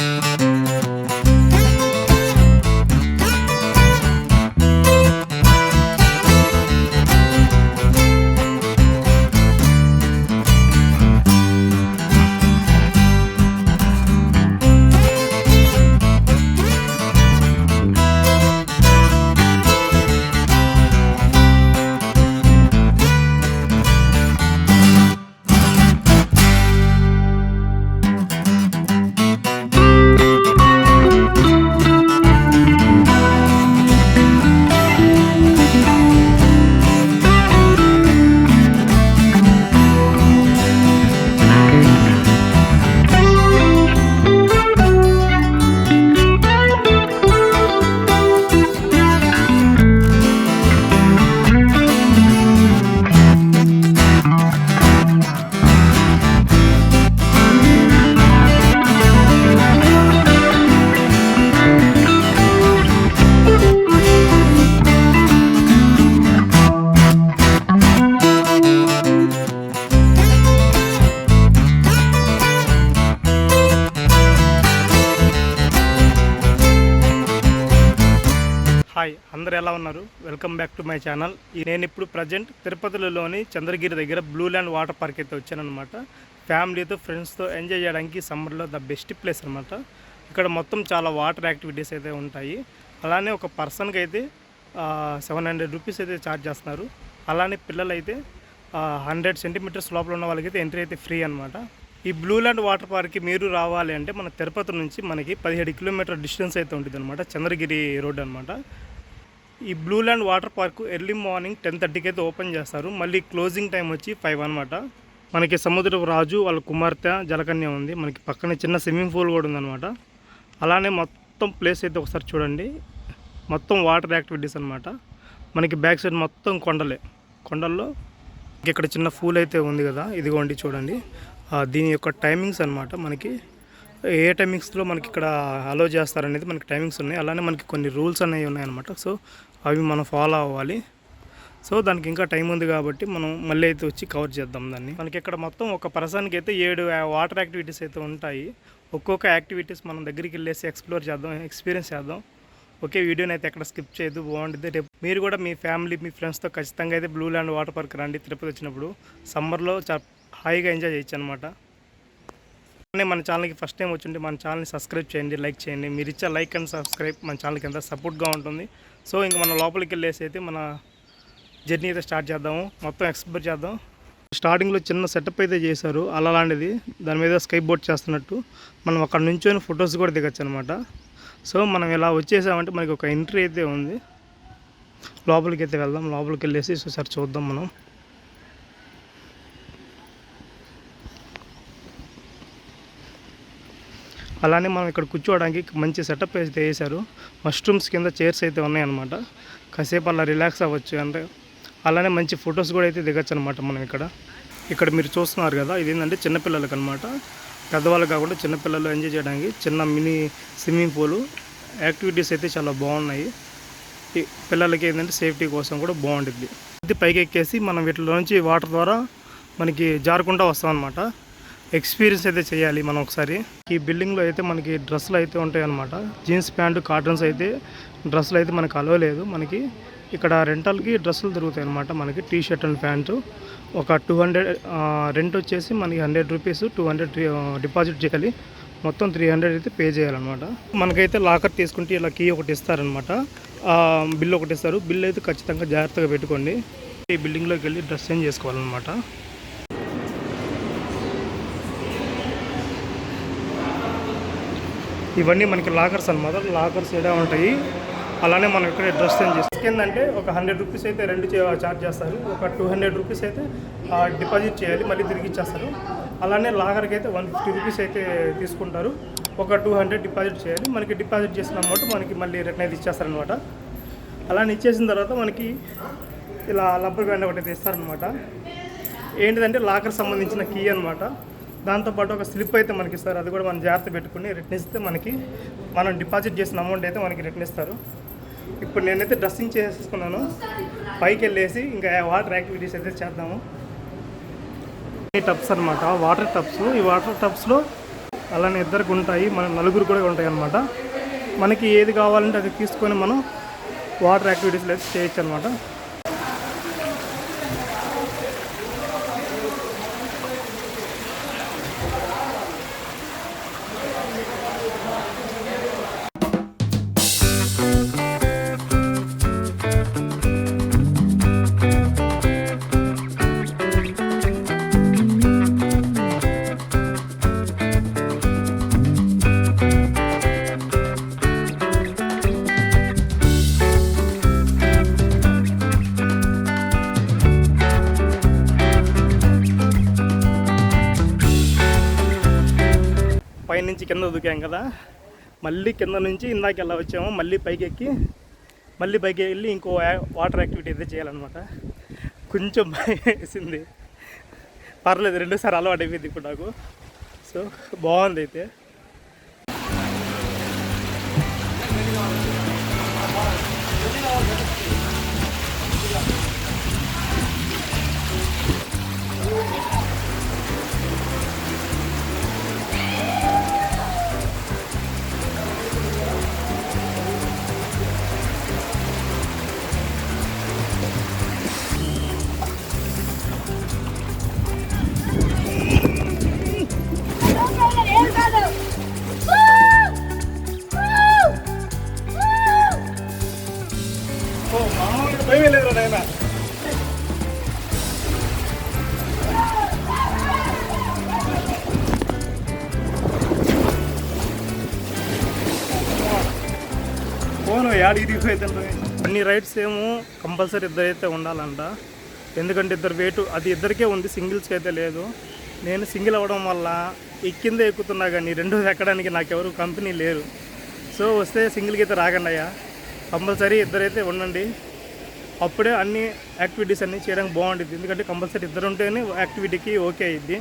Hi, అందరు ఎలా ఉన్నారు? Welcome back to my channel. నేను ఇప్పుడు ప్రజెంట్ తిరుపతిలోని చంద్రగిరి దగ్గర బ్లూ ల్యాండ్ వాటర్ పార్క్ అయితే వచ్చానమాట. ఫ్యామిలీతో ఫ్రెండ్స్తో ఎంజాయ్ చేయడానికి సమ్మర్లో ద బెస్ట్ ప్లేస్ అనమాట. ఇక్కడ మొత్తం చాలా వాటర్ యాక్టివిటీస్ అయితే ఉంటాయి. అలానే ఒక పర్సన్కి అయితే 700 రూపీస్ అయితే ఛార్జ్ చేస్తున్నారు. అలానే పిల్లలు అయితే 100 సెంటీమీటర్స్ లోపల ఉన్న వాళ్ళకైతే ఎంట్రీ అయితే ఫ్రీ అనమాట. ఈ బ్లూ ల్యాండ్ వాటర్ పార్క్కి మీరు రావాలి అంటే మన తిరుపతి నుంచి మనకి 17 కిలోమీటర్ డిస్టెన్స్ అయితే ఉంటుంది అనమాట. చంద్రగిరి రోడ్ అనమాట. ఈ blue land water park early morning 10:30కి అయితే ఓపెన్ చేస్తారు. మళ్ళీ క్లోజింగ్ టైం వచ్చి 5 అనమాట. మనకి సముద్రపు రాజు వాళ్ళ కుమార్తె జలకన్య ఉంది. మనకి పక్కనే చిన్న స్విమ్మింగ్ పూల్ కూడా ఉందన్నమాట. అలానే మొత్తం ప్లేస్ అయితే ఒకసారి చూడండి. మొత్తం వాటర్ యాక్టివిటీస్ అనమాట. మనకి బ్యాక్ సైడ్ మొత్తం కొండల్లో ఇక్కడ చిన్న పూల్ అయితే ఉంది కదా, ఇదిగోండి చూడండి. దీని యొక్క టైమింగ్స్ అనమాట. మనకి ఏ టైమింగ్స్లో మనకి ఇక్కడ అలో చేస్తారనేది మనకి టైమింగ్స్ ఉన్నాయి. అలానే మనకి కొన్ని రూల్స్ అనేవి ఉన్నాయన్నమాట. సో అవి మనం ఫాలో అవ్వాలి. సో దానికి ఇంకా టైం ఉంది కాబట్టి మనం మళ్ళీ అయితే వచ్చి కవర్ చేద్దాం దాన్ని. మనకి ఇక్కడ మొత్తం ఒక పర్సన్కి అయితే 7 వాటర్ యాక్టివిటీస్ అయితే ఉంటాయి. ఒక్కొక్క యాక్టివిటీస్ మనం దగ్గరికి వెళ్ళేసి ఎక్స్ప్లోర్ చేద్దాం, ఎక్స్పీరియన్స్ చేద్దాం. ఓకే, వీడియోని అయితే ఎక్కడ స్కిప్ చేయదు, బాగుంటుంది. రేపు మీరు కూడా మీ ఫ్యామిలీ మీ ఫ్రెండ్స్తో ఖచ్చితంగా అయితే బ్లూ ల్యాండ్ వాటర్ పార్క్ రండి. తిరుపతి వచ్చినప్పుడు సమ్మర్లో హాయిగా ఎంజాయ్ చేయొచ్చు అనమాట. మన ఛానల్కి ఫస్ట్ టైం వచ్చింటే మన ఛానల్ని సబ్స్క్రైబ్ చేయండి, లైక్ చేయండి. మీరు ఇచ్చే లైక్ అండ్ సబ్స్క్రైబ్ మన ఛానల్కి ఎంత సపోర్ట్గా ఉంటుంది. సో ఇంక మన లోపలికి వెళ్ళేసి అయితే మన జర్నీ అయితే స్టార్ట్ చేద్దాము, మొత్తం ఎక్స్ప్లోర్ చేద్దాం. స్టార్టింగ్లో చిన్న సెటప్ అయితే చేశారు అలాంటిది, దాని మీద స్కై బోట్ చేస్తున్నట్టు. మనం అక్కడ నుంచొని ఫొటోస్ కూడా దిగచ్చు అనమాట. సో మనం ఇలా వచ్చేసామంటే మనకి ఒక ఎంట్రీ అయితే ఉంది. లోపలికి అయితే వెళ్దాం. లోపలికి వెళ్ళేసి ఒకసారి చూద్దాం మనం. అలానే మనం ఇక్కడ కూర్చోవడానికి మంచి సెటప్ అయితే వేశారు. మష్రూమ్స్ కింద చైర్స్ అయితే ఉన్నాయన్నమాట. కాసేపు అలా రిలాక్స్ అవ్వచ్చు. అంటే అలానే మంచి ఫొటోస్ కూడా అయితే దిగచ్చు అనమాట. మనం ఇక్కడ మీరు చూస్తున్నారు కదా, ఇది ఏంటంటే చిన్నపిల్లలకి అనమాట. పెద్దవాళ్ళు కాకుండా చిన్నపిల్లలు ఎంజాయ్ చేయడానికి చిన్న మినీ స్విమ్మింగ్ పూలు యాక్టివిటీస్ అయితే చాలా బాగున్నాయి. పిల్లలకి ఏంటంటే సేఫ్టీ కోసం కూడా బాగుంటుంది. ఇది పైకి ఎక్కేసి మనం వీటిలో నుంచి వాటర్ ద్వారా మనకి జారుకుంటూ వస్తాం అనమాట. ఎక్స్పీరియన్స్ అయితే చేయాలి మనం ఒకసారి. ఈ బిల్డింగ్లో అయితే మనకి డ్రెస్సులు అయితే ఉంటాయి అన్నమాట. జీన్స్ ప్యాంటు, కాటన్స్ అయితే డ్రెస్సులు అయితే మనకు అలవలేదు. మనకి ఇక్కడ రెంటల్కి డ్రెస్సులు దొరుకుతాయి అనమాట. మనకి టీ షర్ట్ అండ్ ప్యాంటు ఒక 200 రెంట్ వచ్చేసి మనకి 100 రూపీస్, 200 డిపాజిట్ చేయాలి. మొత్తం 300 అయితే పే చేయాలన్నమాట. మనకైతే లాకర్ తీసుకుంటే ఇలా కీ ఒకటి ఇస్తారనమాట, బిల్ ఒకటి ఇస్తారు. బిల్ అయితే ఖచ్చితంగా జాగ్రత్తగా పెట్టుకోండి. ఈ బిల్డింగ్లోకి వెళ్ళి డ్రెస్ చేంజ్ చేసుకోవాలన్నమాట. ఇవన్నీ మనకి లాకర్స్ అనమాట. లాకర్స్ ఏడా ఉంటాయి. అలానే మనం ఇక్కడ డ్రెస్ చేంజ్ చేస్తాం. ఏంటంటే ఒక 100 రూపీస్ అయితే రెంట్ ఛార్జ్ చేస్తారు. ఒక 200 రూపీస్ అయితే డిపాజిట్ చేయాలి, మళ్ళీ తిరిగి ఇచ్చేస్తారు. అలానే లాకర్కి అయితే 150 రూపీస్ అయితే తీసుకుంటారు. ఒక 200 డిపాజిట్ చేయాలి. మనకి డిపాజిట్ చేసిన అమౌంట్ మనకి మళ్ళీ రిటర్న్ అయితే ఇచ్చేస్తారనమాట. అలానే ఇచ్చేసిన తర్వాత మనకి ఇలా రబ్బర్ బ్యాండ్ ఒకటి ఇస్తారనమాట. ఏంటిదంటే లాకర్ సంబంధించిన కీ అనమాట. దాంతోపాటు ఒక స్లిప్ అయితే మనకి ఇస్తారు. అది కూడా మనం జాగ్రత్త పెట్టుకుని రిటర్న్ ఇస్తే మనకి మనం డిపాజిట్ చేసిన అమౌంట్ అయితే మనకి రిటర్న్ ఇస్తారు. ఇప్పుడు నేనైతే డ్రెస్సింగ్ చేసేసుకున్నాను. పైకి వెళ్ళేసి ఇంకా వాటర్ యాక్టివిటీస్ అయితే చేద్దాము. ఈ టబ్స్ అనమాట, వాటర్ టబ్స్. ఈ వాటర్ టబ్స్లో అలానే ఇద్దరికి ఉంటాయి, మన నలుగురు కూడా ఉంటాయి అన్నమాట. మనకి ఏది కావాలంటే అది తీసుకొని మనం వాటర్ యాక్టివిటీస్లో అయితే చేయొచ్చు అనమాట. పైనుంచి కింద దూకాం కదా, మళ్ళీ కింద నుంచి ఇందాక ఎలా వచ్చామో మళ్ళీ పైకి ఎక్కి మళ్ళీ పైకి వెళ్ళి ఇంకో వాటర్ యాక్టివిటీ అయితే చేయాలన్నమాట. కొంచెం భయం వేసింది, పర్లేదు, రెండోసారి అలవాటు అయిపోయింది ఇప్పుడు నాకు. సో బాగుంది అయితే. ఫోను యాడికి దిగిపోయిందంటే అన్ని రైడ్స్ ఏమో కంపల్సరీ ఇద్దరైతే ఉండాలంట. ఎందుకంటే ఇద్దరు వెయిట్ అది ఇద్దరికే ఉంది, సింగిల్స్కి అయితే లేదు. నేను సింగిల్ అవ్వడం వల్ల ఎక్కిందే ఎక్కుతున్నా, కానీ రెండోది ఎక్కడానికి నాకెవరు కంపెనీ లేరు. సో వస్తే సింగిల్కి అయితే రాకండి అయ్యా, కంపల్సరీ ఇద్దరైతే ఉండండి. అప్పుడే అన్ని యాక్టివిటీస్ అన్నీ చేయడానికి బాగుంటుంది. ఎందుకంటే కంపల్సరీ ఇద్దరు ఉంటేనే యాక్టివిటీకి ఓకే అయ్యిద్ది.